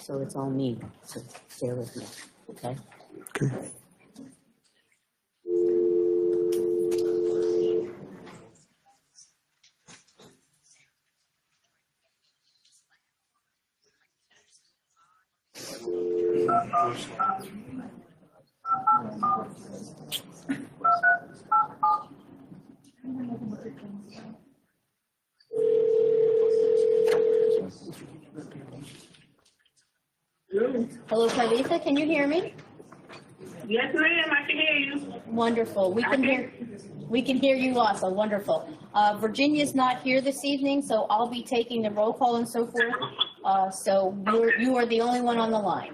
so it's all me, so bear with me, okay? Okay. Hello, Carlitha, can you hear me? Yes, ma'am, I can hear you. Wonderful. We can hear you also. Wonderful. Virginia's not here this evening, so I'll be taking the roll call and so forth. So you are the only one on the line.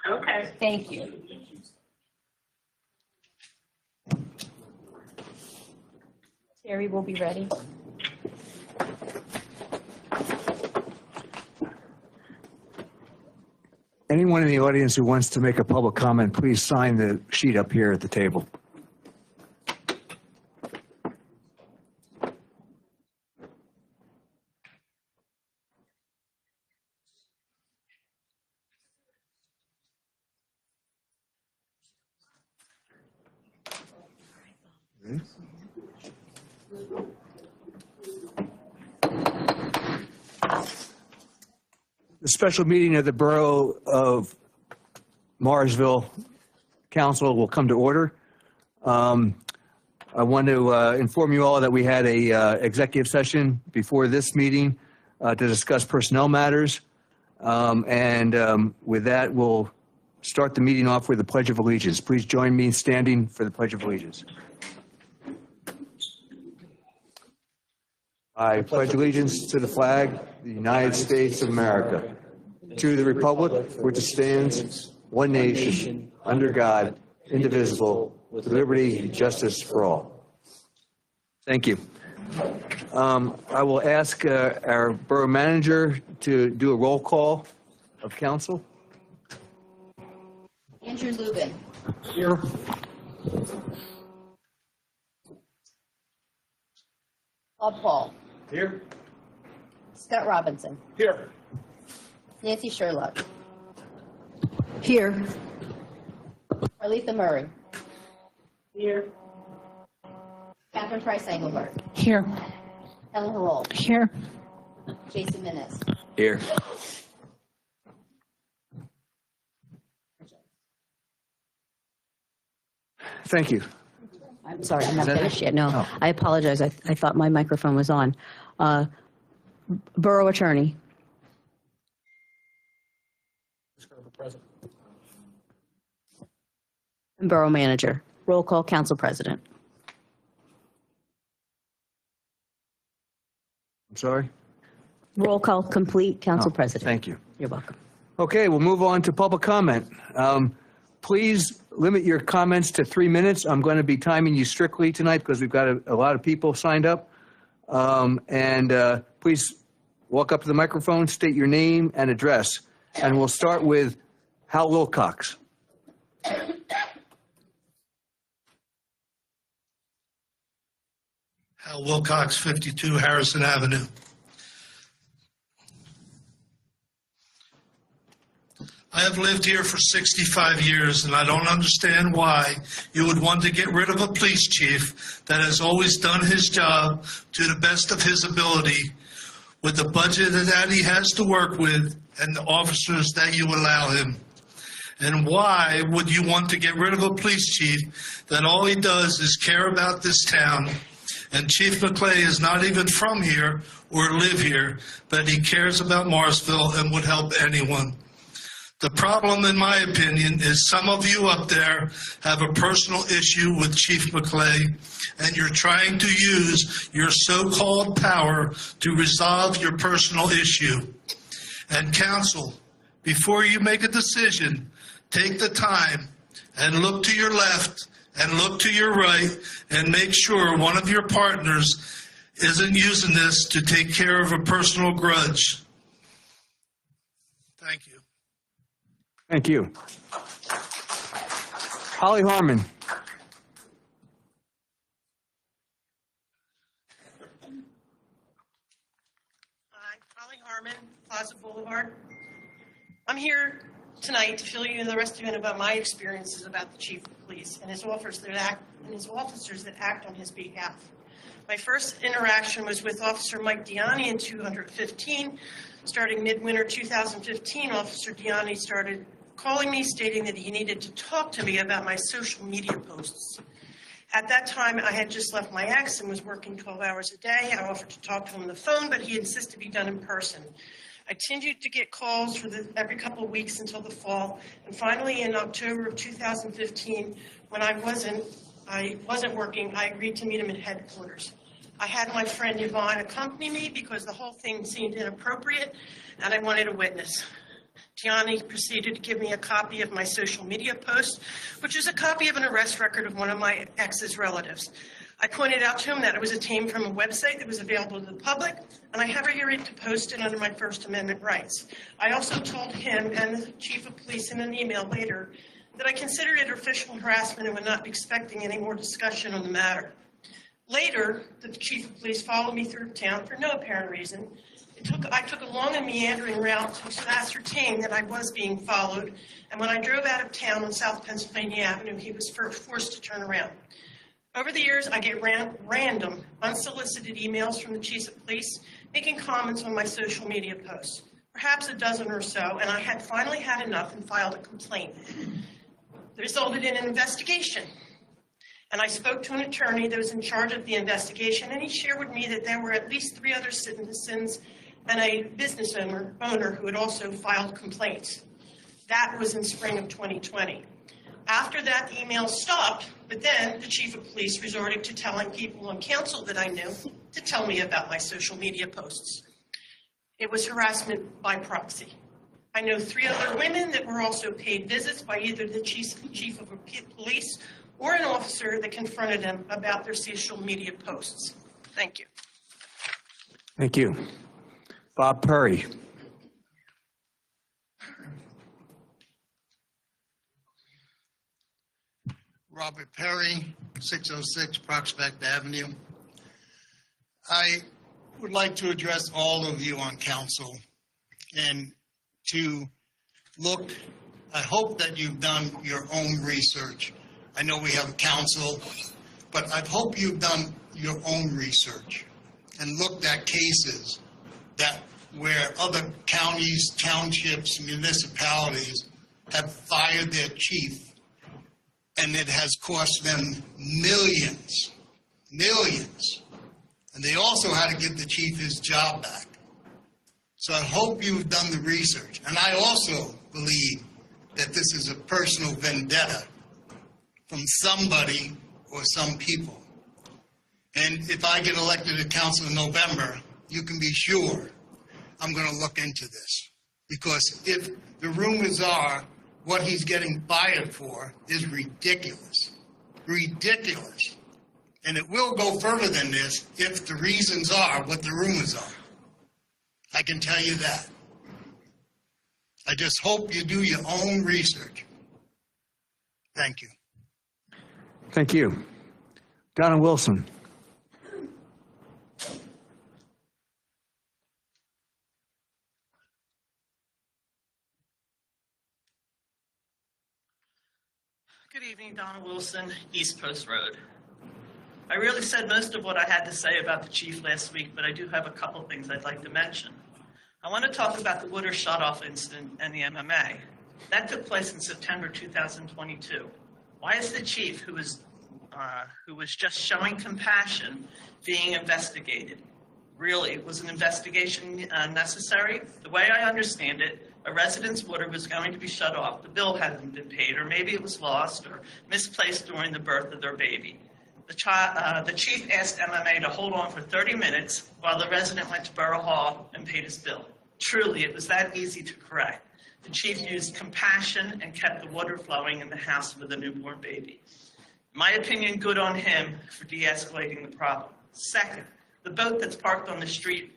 Okay. Thank you. Terry will be ready. Anyone in the audience who wants to make a public comment, please sign the sheet up here at the table. The special meeting of the Borough of Morrisville Council will come to order. I want to inform you all that we had a executive session before this meeting to discuss personnel matters. With that, we'll start the meeting off with the Pledge of Allegiance. Please join me in standing for the Pledge of Allegiance. I pledge allegiance to the flag of the United States of America, to the republic which stands one nation, under God, indivisible, with liberty and justice for all. Thank you. I will ask our borough manager to do a roll call of council. Andrew Lubin. Here. Bob Paul. Here. Scott Robinson. Here. Nancy Sherlock. Here. Carlitha Murray. Here. Catherine Price Engelberg. Here. Helen Herold. Here. Jason Minnis. Here. Thank you. I'm sorry, I'm not that finished it? yet. No, Oh. I apologize. I thought my microphone was on. Borough Attorney. And Borough Manager. Roll call, Council President. I'm sorry? Roll call complete, Council Oh, President. Thank you. You're welcome. Okay, we'll move on to public comment. Please limit your comments to 3 minutes. I'm going to be timing you strictly tonight because we've got a lot of people signed up. Please walk up to the microphone, state your name and address. And we'll start with Hal Wilcox. Hal Wilcox, 52 Harrison Avenue. I have lived here for 65 years, and I don't understand why you would want to get rid of a police chief that has always done his job to the best of his ability with the budget that he has to work with and the officers that you allow him. And why would you want to get rid of a police chief that all he does is care about this town? And Chief McClay is not even from here or live here, but he cares about Morrisville and would help anyone. The problem, in my opinion, is some of you up there have a personal issue with Chief McClay, and you're trying to use your so-called power to resolve your personal issue. And council, before you make a decision, take the time and look to your left and look to your right and make sure one of your partners isn't using this to take care of a personal grudge. Thank you. Thank you. Holly Harmon. Hi, Holly Harmon, Plaza Boulevard. I'm here tonight to fill you and the rest of you in about my experiences about the chief of police and his officers that act on his behalf. My first interaction was with Officer Mike Diani in 215. Starting midwinter 2015, Officer Diani started calling me, stating that he needed to talk to me about my social media posts. At that time, I had just left my ex and was working 12 hours a day. I offered to talk to him on the phone, but he insisted be done in person. I continued to get calls for every couple of weeks until the fall, and finally in October of 2015, when I wasn't working, I agreed to meet him at headquarters. I had my friend Yvonne accompany me because the whole thing seemed inappropriate, and I wanted a witness. Tiani proceeded to give me a copy of my social media post, which is a copy of an arrest record of one of my ex's relatives. I pointed out to him that it was obtained from a website that was available to the public, and I have a hearing to post it under my First Amendment rights. I also told him and the chief of police in an email later that I considered it official harassment and would not be expecting any more discussion on the matter. Later, the chief of police followed me through town for no apparent reason. I took a long and meandering route to ascertain that I was being followed, and when I drove out of town on South Pennsylvania Avenue, he was forced to turn around. Over the years, I get random, unsolicited emails from the chiefs of police making comments on my social media posts, perhaps a dozen or so, and I had finally had enough and filed a complaint. It resulted in an investigation. And I spoke to an attorney that was in charge of the investigation, and he shared with me that there were at least 3 other citizens and a business owner who had also filed complaints. That was in spring of 2020. After that, the email stopped, but then the chief of police resorted to telling people on council that I knew to tell me about my social media posts. It was harassment by proxy. I know 3 other women that were also paid visits by either the chief of police or an officer that confronted them about their social media posts. Thank you. Thank you. Bob Perry. Robert Perry, 606 Prospect Avenue. I would like to address all of you on council and to look, I hope that you've done your own research. I know we have a council, but I hope you've done your own research and looked at cases that where other counties, townships, municipalities have fired their chief, and it has cost them millions, and they also had to give the chief his job back. So I hope you've done the research, and I also believe that this is a personal vendetta from somebody or some people. And if I get elected to council in November, you can be sure I'm going to look into this. Because if the rumors are what he's getting fired for is ridiculous. Ridiculous. And it will go further than this if the reasons are what the rumors are. I can tell you that. I just hope you do your own research. Thank you. Thank you. Donna Wilson. Good evening, Donna Wilson, East Post Road. I really said most of what I had to say about the chief last week, but I do have a couple things I'd like to mention. I want to talk about the water shutoff incident and the MMA. That took place in September 2022. Why is the chief, who was just showing compassion, being investigated? Really, was an investigation necessary? The way I understand it, a resident's water was going to be shut off. The bill hadn't been paid, or maybe it was lost or misplaced during the birth of their baby. The chief asked MMA to hold on for 30 minutes while the resident went to Borough Hall and paid his bill. Truly, it was that easy to correct. The chief used compassion and kept the water flowing in the house with a newborn baby. In my opinion, good on him for de-escalating the problem. Second, the boat that's parked on the street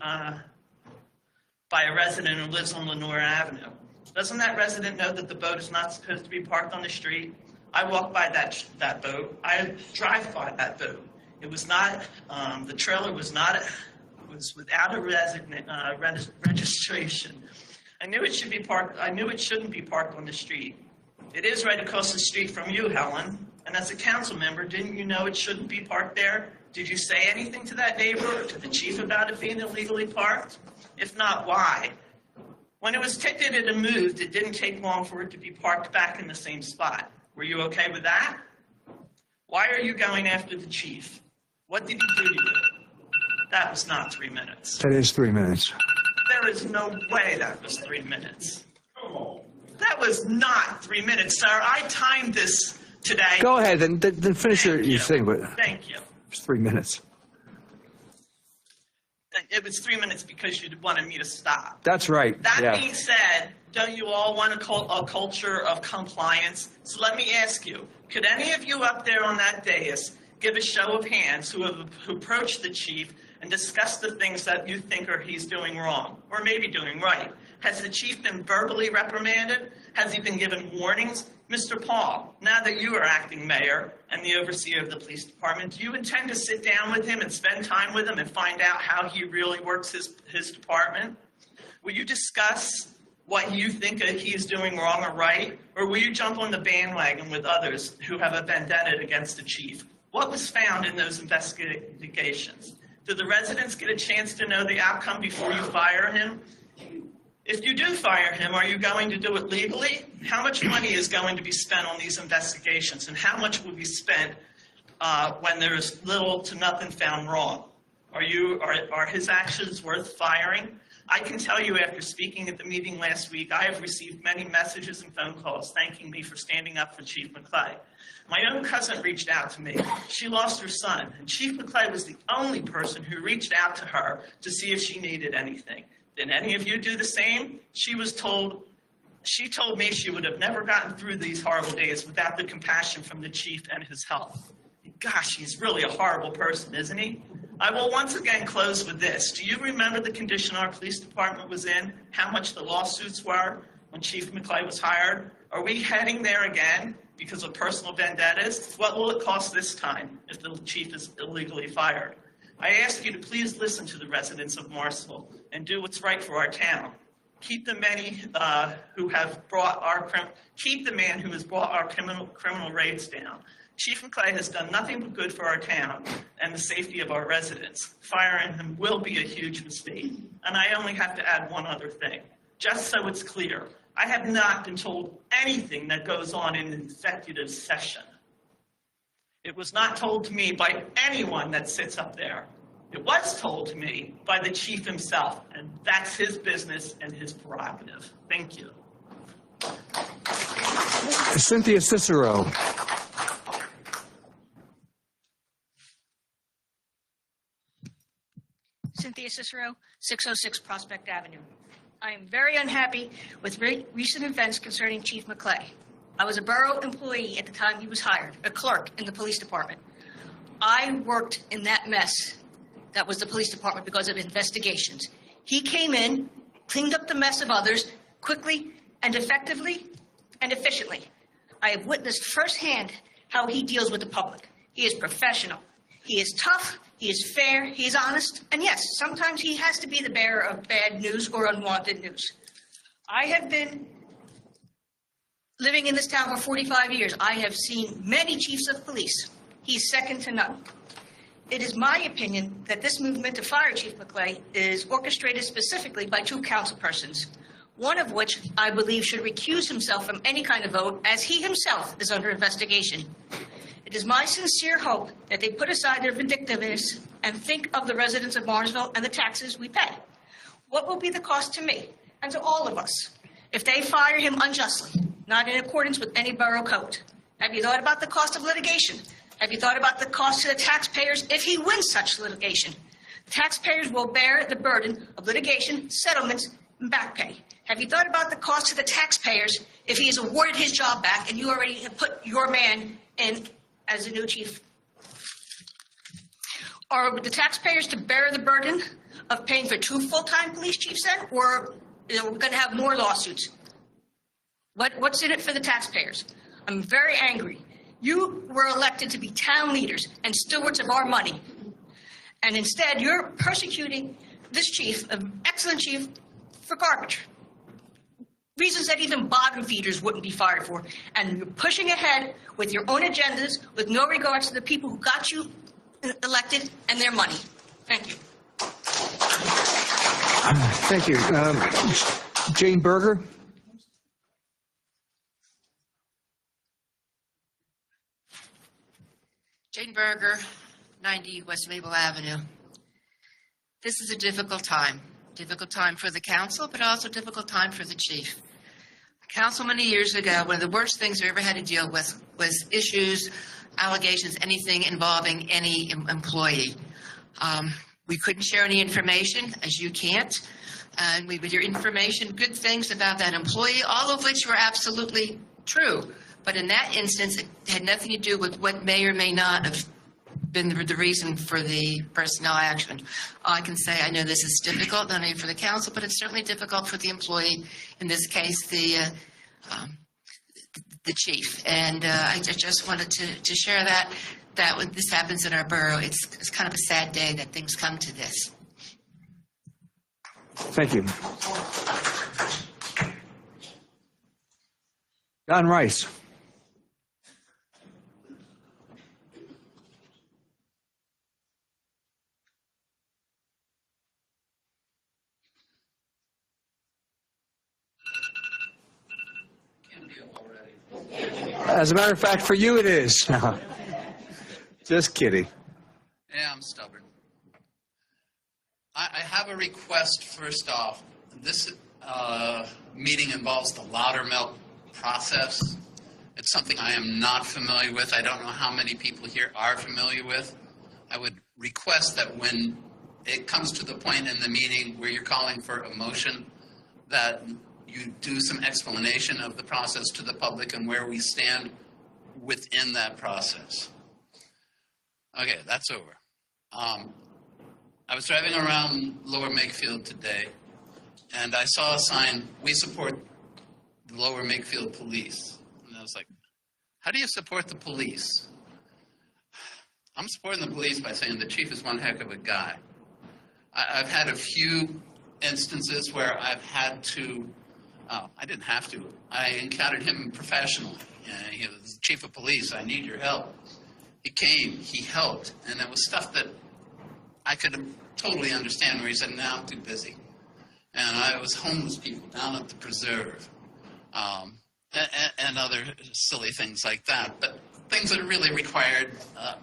by a resident who lives on Lenore Avenue. Doesn't that resident know that the boat is not supposed to be parked on the street? I walk by that boat. I drive by that boat. It was not, the trailer was without a registration. I knew it should be parked. I knew it shouldn't be parked on the street. It is right across the street from you, Helen. And as a council member, didn't you know it shouldn't be parked there? Did you say anything to that neighbor or to the chief about it being illegally parked? If not, why? When it was ticketed and moved, it didn't take long for it to be parked back in the same spot. Were you okay with that? Why are you going after the chief? What did he do to you? That was not 3 minutes. That is 3 minutes. There is no way that was 3 minutes. That was not 3 minutes, sir. I timed this today. Go ahead, then finish your Thank thing, but Thank you. it's 3 minutes. It was 3 minutes because you wanted me to stop. That's right, That yeah. being said, don't you all want a culture of compliance? So let me ask you, could any of you up there on that dais give a show of hands who have approached the chief and discussed the things that you think he's doing wrong, or maybe doing right? Has the chief been verbally reprimanded? Has he been given warnings? Mr. Paul, now that you are acting mayor and the overseer of the police department, do you intend to sit down with him and spend time with him and find out how he really works his department? Will you discuss what you think he is doing wrong or right? Or will you jump on the bandwagon with others who have a vendetta against the chief? What was found in those investigations? Do the residents get a chance to know the outcome before you fire him? If you do fire him, are you going to do it legally? How much money is going to be spent on these investigations, and how much will be spent when there's little to nothing found wrong? Are his actions worth firing? I can tell you, after speaking at the meeting last week, I have received many messages and phone calls thanking me for standing up for Chief McClay. My own cousin reached out to me. She lost her son, and Chief McClay was the only person who reached out to her to see if she needed anything. Did any of you do the same? She told me she would have never gotten through these horrible days without the compassion from the chief and his help. Gosh, he's really a horrible person, isn't he? I will once again close with this. Do you remember the condition our police department was in? How much the lawsuits were when Chief McClay was hired? Are we heading there again because of personal vendettas? What will it cost this time if the chief is illegally fired? I ask you to please listen to the residents of Morrisville and do what's right for our town. Keep the many who have brought keep the man who has brought our criminal rates down. Chief McClay has done nothing but good for our town and the safety of our residents. Firing him will be a huge mistake. And I only have to add one other thing, just so it's clear. I have not been told anything that goes on in an executive session. It was not told to me by anyone that sits up there. It was told to me by the chief himself, and that's his business and his prerogative. Thank you. Cynthia Cicero. Cynthia Cicero, 606 Prospect Avenue. I am very unhappy with recent events concerning Chief McClay. I was a borough employee at the time he was hired, a clerk in the police department. I worked in that mess that was the police department because of investigations. He came in, cleaned up the mess of others quickly and effectively and efficiently. I have witnessed firsthand how he deals with the public. He is professional. He is tough. He is fair. He is honest. And yes, sometimes he has to be the bearer of bad news or unwanted news. I have been living in this town for 45 years. I have seen many chiefs of police. He's second to none. It is my opinion that this movement to fire Chief McClay is orchestrated specifically by two councilpersons, one of which I believe should recuse himself from any kind of vote, as he himself is under investigation. It is my sincere hope that they put aside their vindictiveness and think of the residents of Morrisville and the taxes we pay. What will be the cost to me and to all of us if they fire him unjustly, not in accordance with any borough code? Have you thought about the cost of litigation? Have you thought about the cost to the taxpayers if he wins such litigation? The taxpayers will bear the burden of litigation, settlements, and back pay. Have you thought about the cost to the taxpayers if he is awarded his job back and you already have put your man in as a new chief? Are the taxpayers to bear the burden of paying for two full-time police chiefs then? Or we're going to have more lawsuits? What's in it for the taxpayers? I'm very angry. You were elected to be town leaders and stewards of our money. And instead, you're persecuting this chief, an excellent chief, for garbage. reasons that even bottom feeders wouldn't be fired for. And you're pushing ahead with your own agendas with no regards to the people who got you elected and their money. Thank you. Thank you. Jane Berger? Jane Berger, 90 West Maple Avenue. This is a difficult time for the council, but also a difficult time for the chief. Council many years ago, one of the worst things we ever had to deal with was issues, allegations, anything involving any employee. We couldn't share any information, as you can't, and we would hear information, good things about that employee, all of which were absolutely true. But in that instance, it had nothing to do with what may or may not have been the reason for the personnel action. All I can say, I know this is difficult, not only for the council, but it's certainly difficult for the employee, in this case, the chief. And I just wanted to share that when this happens in our borough, it's kind of a sad day that things come to this. Thank you. John Rice. As a matter of fact, for you it is. Just kidding. Yeah, I'm stubborn. I have a request first off. This meeting involves the Loudermilk process. It's something I am not familiar with. I don't know how many people here are familiar with. I would request that when it comes to the point in the meeting where you're calling for a motion, that you do some explanation of the process to the public and where we stand within that process. Okay, that's over. I was driving around Lower Makefield today, and I saw a sign, "We support the Lower Makefield Police." And I was like, how do you support the police? I'm supporting the police by saying the chief is one heck of a guy. I've had a few instances where I've had to, I didn't have to, I encountered him professionally. He was the chief of police, I need your help. He came, he helped, and it was stuff that I could totally understand where he said, "No, I'm too busy." And I was homeless people down at the preserve, and other silly things like that, but things that really required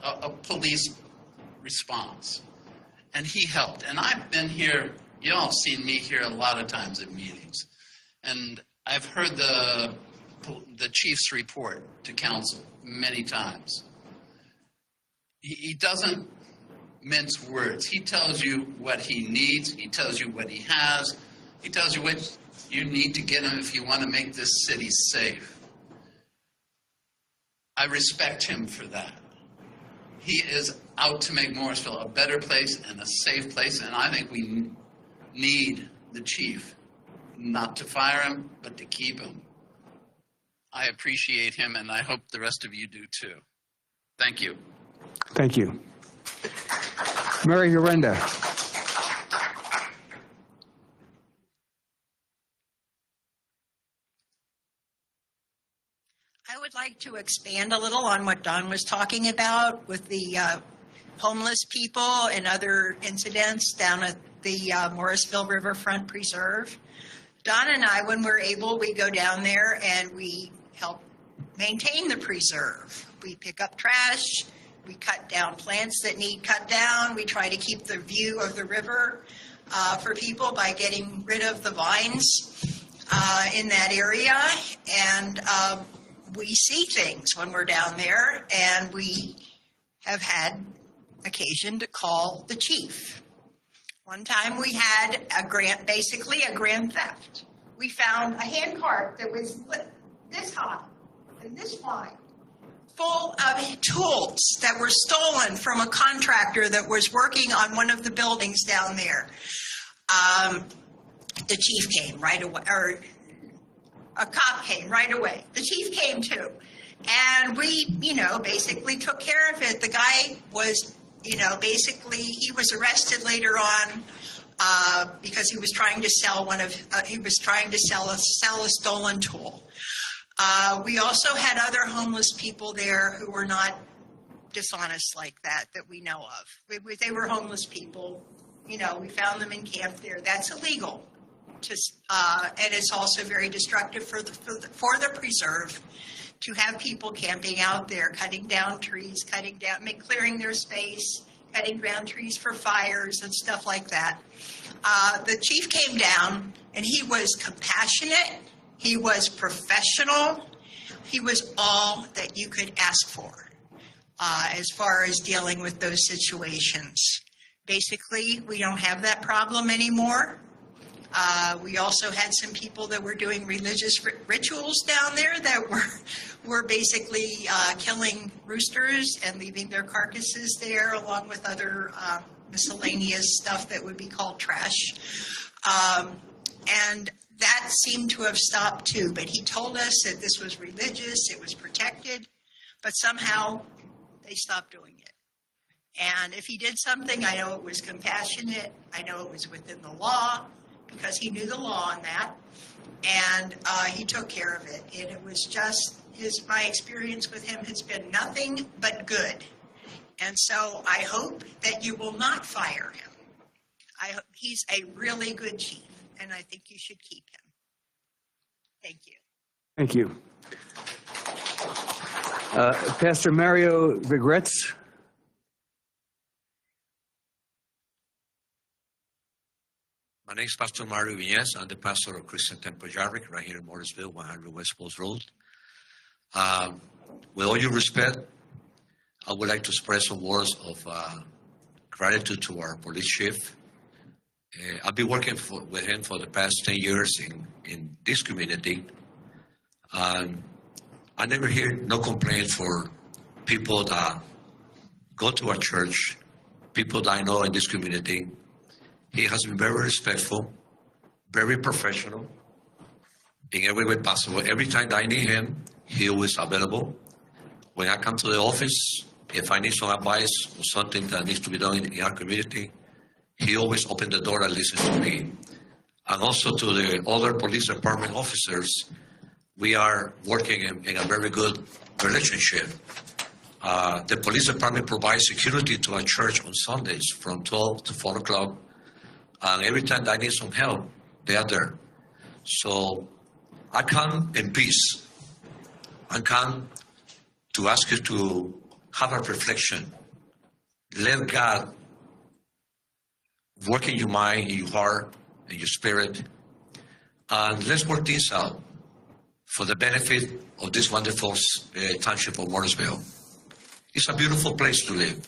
a police response. And he helped. And I've been here, you all have seen me here a lot of times at meetings, and I've heard the chief's report to council many times. He doesn't mince words. He tells you what he needs. He tells you what he has. He tells you what you need to get him if you want to make this city safe. I respect him for that. He is out to make Morrisville a better place and a safe place, and I think we need the chief, not to fire him, but to keep him. I appreciate him, and I hope the rest of you do too. Thank you. Thank you. Mary Urenda. I would like to expand a little on what Don was talking about with the homeless people and other incidents down at the Morrisville Riverfront Preserve. Don and I, when we're able, we go down there and we help maintain the preserve. We pick up trash. We cut down plants that need cut down. We try to keep the view of the river for people by getting rid of the vines in that area. And we see things when we're down there, and we have had occasion to call the chief. One time we had basically a grand theft. We found a hand cart that was this high and this wide, full of tools that were stolen from a contractor that was working on one of the buildings down there. The chief came right away, or a cop came right away. The chief came too. And we, basically took care of it. The guy was, basically he was arrested later on because he was trying to sell sell a stolen tool. We also had other homeless people there who were not dishonest like that we know of. They were homeless people. We found them in camp there. That's illegal. And it's also very destructive for the preserve to have people camping out there, cutting down trees, clearing their space, cutting down trees for fires and stuff like that. The chief came down, and he was compassionate. He was professional. He was all that you could ask for as far as dealing with those situations. Basically, we don't have that problem anymore. We also had some people that were doing religious rituals down there that were basically killing roosters and leaving their carcasses there, along with other miscellaneous stuff that would be called trash. And that seemed to have stopped too. But he told us that this was religious, it was protected, but somehow they stopped doing it. And if he did something, I know it was compassionate, I know it was within the law, because he knew the law on that, and he took care of it. And it was just my experience with him has been nothing but good. And so I hope that you will not fire him. He's a really good chief, and I think you should keep him. Thank you. Thank you. Pastor Mario Vigretz. My name is Pastor Mario Viñez. I'm the pastor of Christian Temple Jarvik, right here in Morrisville, 100 West Post Road. With all due respect, I would like to express some words of gratitude to our police chief. I've been working with him for the past 10 years in this community. I never hear no complaint for people that go to our church, people that I know in this community. He has been very respectful, very professional, in every way possible. Every time that I need him, he always available. When I come to the office, if I need some advice or something that needs to be done in our community, he always opens the door and listens to me. And also to the other police department officers, we are working in a very good relationship. The police department provides security to our church on Sundays from 12 to 4 o'clock. And every time I need some help, they are there. So I come in peace. I come to ask you to have a reflection. Let God work in your mind, in your heart, in your spirit. And let's work this out for the benefit of this wonderful township of Morrisville. It's a beautiful place to live.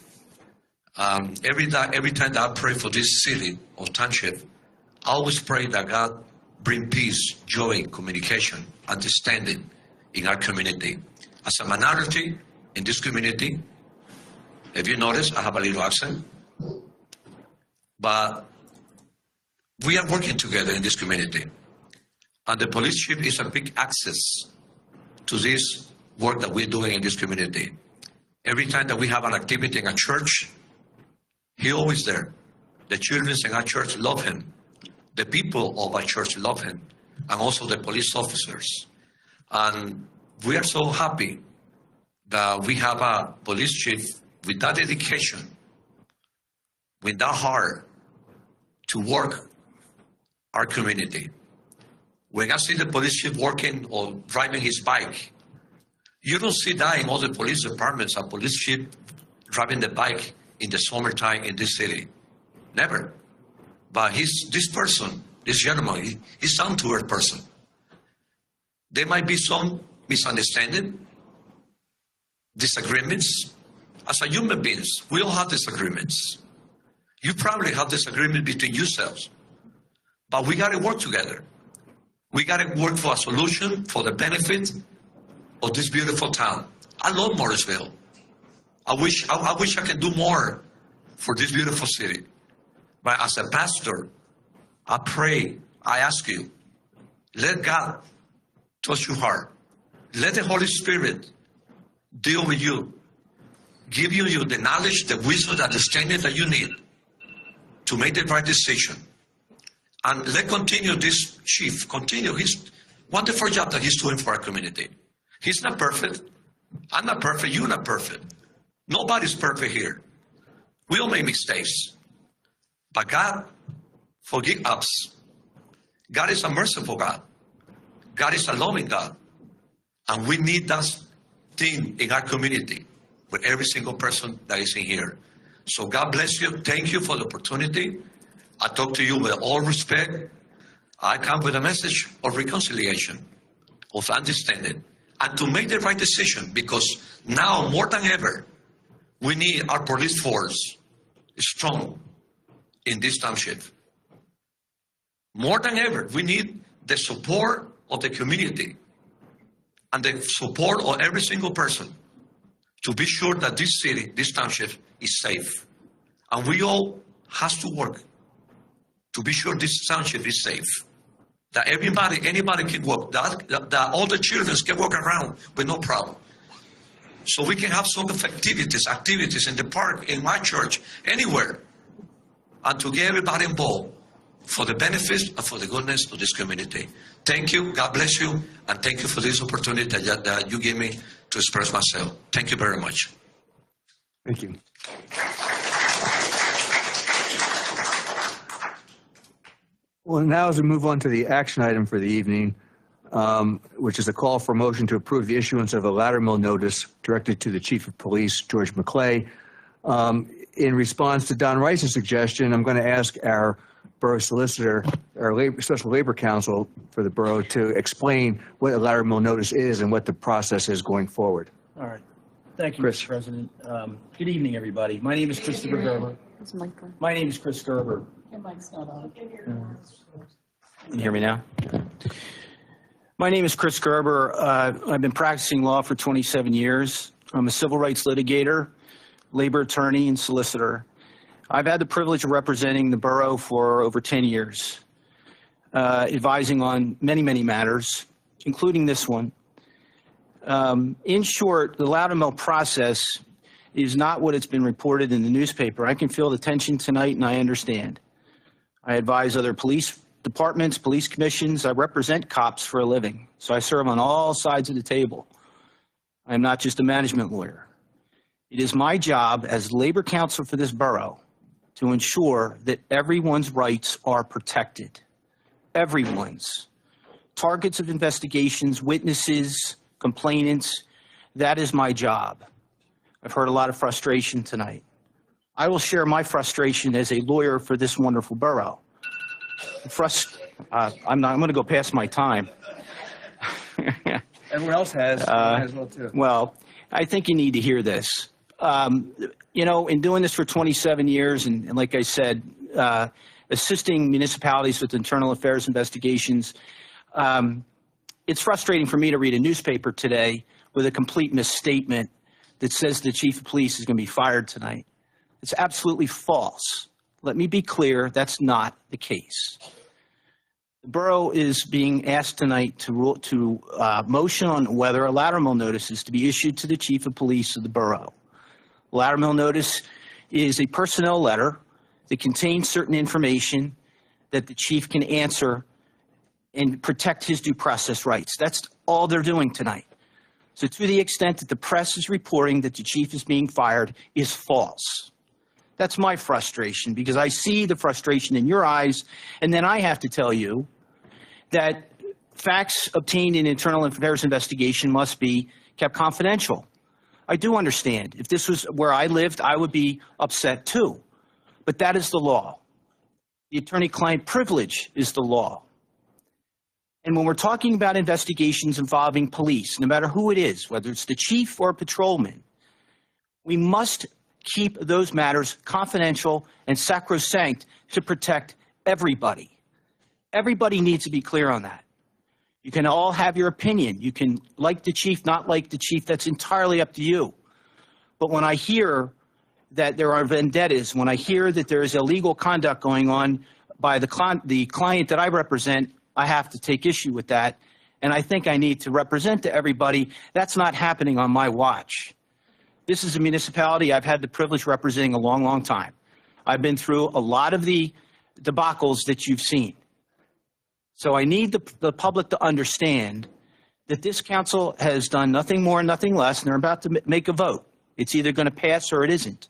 Every time that I pray for this city or township, I always pray that God bring peace, joy, communication, understanding in our community. As a minority in this community, if you notice, I have a little accent, but we are working together in this community. And the police chief is a big access to this work that we're doing in this community. Every time that we have an activity in a church, he's always there. The children in our church love him. The people of our church love him. And also the police officers. And we are so happy that we have a police chief with that dedication, with that heart to work our community. When I see the police chief working or driving his bike, you don't see that in other police departments, a police chief driving the bike in the summertime in this city. Never. But this person, this gentleman, he's a down-to-earth person. There might be some misunderstanding, disagreements. As a human beings, we all have disagreements. You probably have disagreement between yourselves. But we got to work together. We got to work for a solution for the benefit of this beautiful town. I love Morrisville. I wish I can do more for this beautiful city. But as a pastor, I pray, I ask you, let God touch your heart. Let the Holy Spirit deal with you. Give you the knowledge, the wisdom, the understanding that you need to make the right decision And let's continue this chief, continue his wonderful job that he's doing for our community. He's not perfect. I'm not perfect. You're not perfect. Nobody's perfect here. We all make mistakes. But God forgive us. God is a merciful God. God is a loving God. And we need that thing in our community with every single person that is in here. So God bless you. Thank you for the opportunity. I talk to you with all respect. I come with a message of reconciliation, of understanding, and to make the right decision, because now more than ever, we need our police force strong in this township. More than ever, we need the support of the community and the support of every single person to be sure that this city, this township is safe. And we all have to work to be sure this township is safe. That anybody can walk, that all the children can walk around with no problem. So we can have some activities in the park, in my church, anywhere, and to get everybody involved for the benefits and for the goodness of this community. Thank you, God bless you, and thank you for this opportunity that you gave me to express myself. Thank you very much. Thank you. Well, now as we move on to the action item for the evening, which is a call for motion to approve the issuance of a ladder mill notice directed to the Chief of Police, George McClay. In response to Don Rice's suggestion, I'm going to ask our borough solicitor, our special labor counsel for the borough, to explain what a ladder mill notice is and what the process is going forward. All right. Thank you, Chris. Mr. President. Good evening, everybody. My name is Christopher Gerber. My name is Chris Gerber. Your mic's not on. Can you hear me now? My name is Chris Gerber. I've been practicing law for 27 years. I'm a civil rights litigator, labor attorney, and solicitor. I've had the privilege of representing the borough for over 10 years, advising on many, many matters, including this one. In short, the ladder mill process is not what it's been reported in the newspaper. I can feel the tension tonight, and I understand. I advise other police departments, police commissions. I represent cops for a living, so I serve on all sides of the table. I am not just a management lawyer. It is my job as labor counsel for this borough to ensure that everyone's rights are protected. Everyone's. Targets of investigations, witnesses, complainants, that is my job. I've heard a lot of frustration tonight. I will share my frustration as a lawyer for this wonderful borough. I'm going to go past my time. Everyone else has. As well, too. Well, I think you need to hear this. You know, in doing this for 27 years, and like I said, assisting municipalities with internal affairs investigations, it's frustrating for me to read a newspaper today with a complete misstatement that says the chief of police is going to be fired tonight. It's absolutely false. Let me be clear, that's not the case. The borough is being asked tonight to motion on whether a ladder mill notice is to be issued to the chief of police of the borough. Ladder mill notice is a personnel letter that contains certain information that the chief can answer and protect his due process rights. That's all they're doing tonight. So to the extent that the press is reporting that the chief is being fired is false. That's my frustration, because I see the frustration in your eyes, and then I have to tell you that facts obtained in internal affairs investigation must be kept confidential. I do understand. If this was where I lived, I would be upset too. But that is the law. The attorney-client privilege is the law. And when we're talking about investigations involving police, no matter who it is, whether it's the chief or a patrolman, we must keep those matters confidential and sacrosanct to protect everybody. Everybody needs to be clear on that. You can all have your opinion. You can like the chief, not like the chief. That's entirely up to you. But when I hear that there are vendettas, when I hear that there is illegal conduct going on by the client that I represent, I have to take issue with that. And I think I need to represent to everybody that's not happening on my watch. This is a municipality I've had the privilege representing a long, long time. I've been through a lot of the debacles that you've seen. So I need the public to understand that this council has done nothing more, nothing less, and they're about to make a vote. It's either going to pass or it isn't.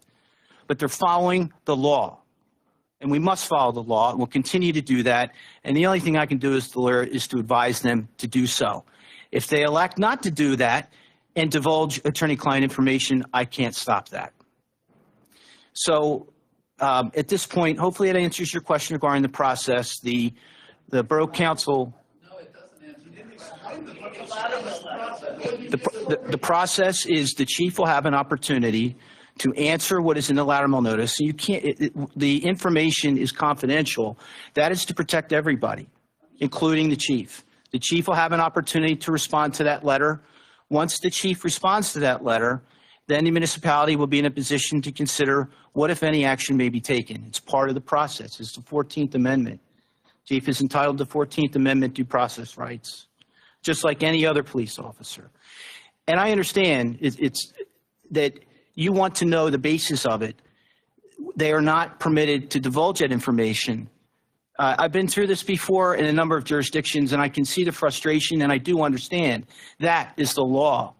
But they're following the law. And we must follow the law, and we'll continue to do that. And the only thing I can do as the lawyer is to advise them to do so. If they elect not to do that and divulge attorney-client information, I can't stop that. So at this point, hopefully that answers your question regarding the process. The Borough Council... The process is the chief will have an opportunity to answer what is in the lateral notice. So you can't, the information is confidential. That is to protect everybody, including the chief. The chief will have an opportunity to respond to that letter. Once the chief responds to that letter, then the municipality will be in a position to consider what, if any, action may be taken. It's part of the process. It's the 14th Amendment. Chief is entitled to 14th Amendment due process rights, just like any other police officer. And I understand it's that you want to know the basis of it. They are not permitted to divulge that information. I've been through this before in a number of jurisdictions, and I can see the frustration, and I do understand that is the law.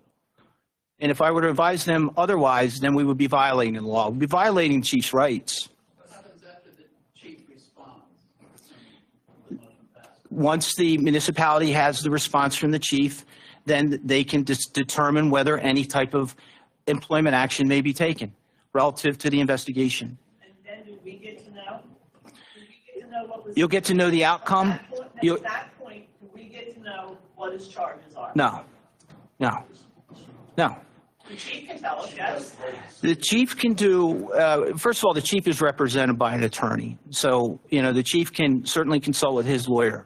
And if I were to advise them otherwise, then we would be violating the law. We'd be violating the chief's rights. What happens after the chief responds? Once the municipality has the response from the chief, then they can determine whether any type of employment action may be taken relative to the investigation. And then do we get to know? Do we get to know what was? You'll get to know the outcome. At that point, do we get to know what his charges are? No. No. No. The chief can tell us, yes. The chief can do, first of all, the chief is represented by an attorney. So, you know, the chief can certainly consult with his lawyer.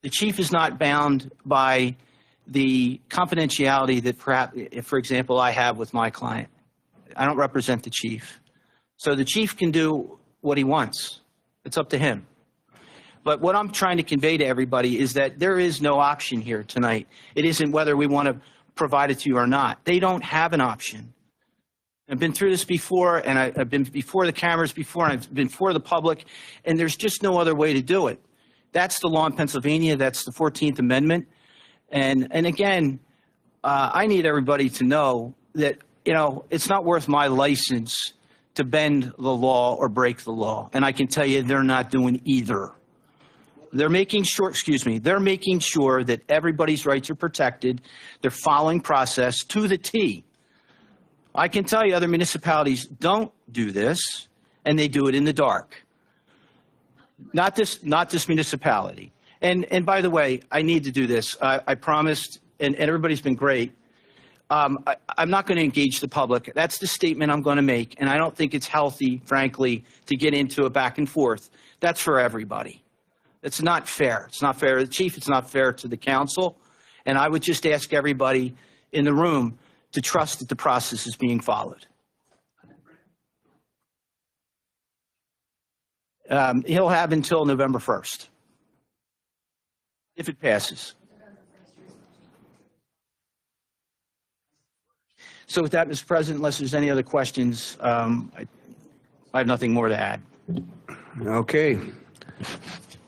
The chief is not bound by the confidentiality that perhaps, if, for example, I have with my client. I don't represent the chief. So the chief can do what he wants. It's up to him. But what I'm trying to convey to everybody is that there is no option here tonight. It isn't whether we want to provide it to you or not. They don't have an option. I've been through this before, and I've been before the cameras before, and I've been before the public, and there's just no other way to do it. That's the law in Pennsylvania. That's the 14th Amendment. And again, I need everybody to know that, you know, it's not worth my license to bend the law or break the law. And I can tell you they're not doing either. They're making sure, they're making sure that everybody's rights are protected. They're following process to the T. I can tell you other municipalities don't do this, and they do it in the dark. Not this municipality. And by the way, I need to do this. I promised, and everybody's been great. I'm not going to engage the public. That's the statement I'm going to make, and I don't think it's healthy, frankly, to get into a back and forth. That's for everybody. It's not fair. It's not fair to the chief. It's not fair to the council. And I would just ask everybody in the room to trust that the process is being followed. He'll have until November 1st, if it passes. So with that, Mr. President, unless there's any other questions, I have nothing more to add. Okay.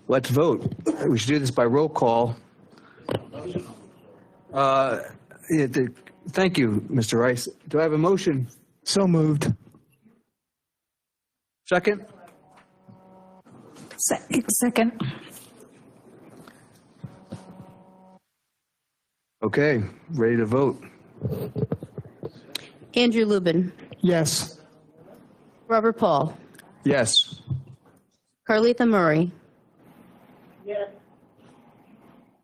Let's vote. We should do this by roll call. Thank you, Mr. Rice. Do I have a motion? So moved. Second? Second. Okay, ready to vote. Andrew Lubin. Yes. Robert Paul. Yes. Carletha Murray. Yes.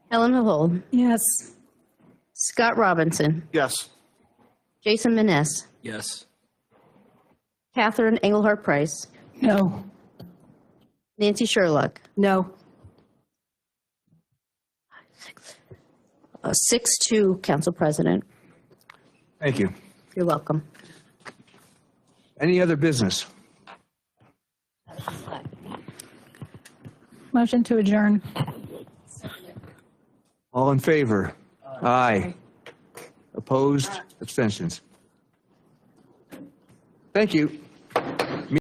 Helen Mahold. Yes. Scott Robinson. Yes. Jason Maness. Yes. Catherine Engelhardt Price. No. Nancy Sherlock. No. 6-2, Council President. Thank you. You're welcome. Any other business? Motion to adjourn. All in favor? Aye. Opposed? Abstentions? Thank you.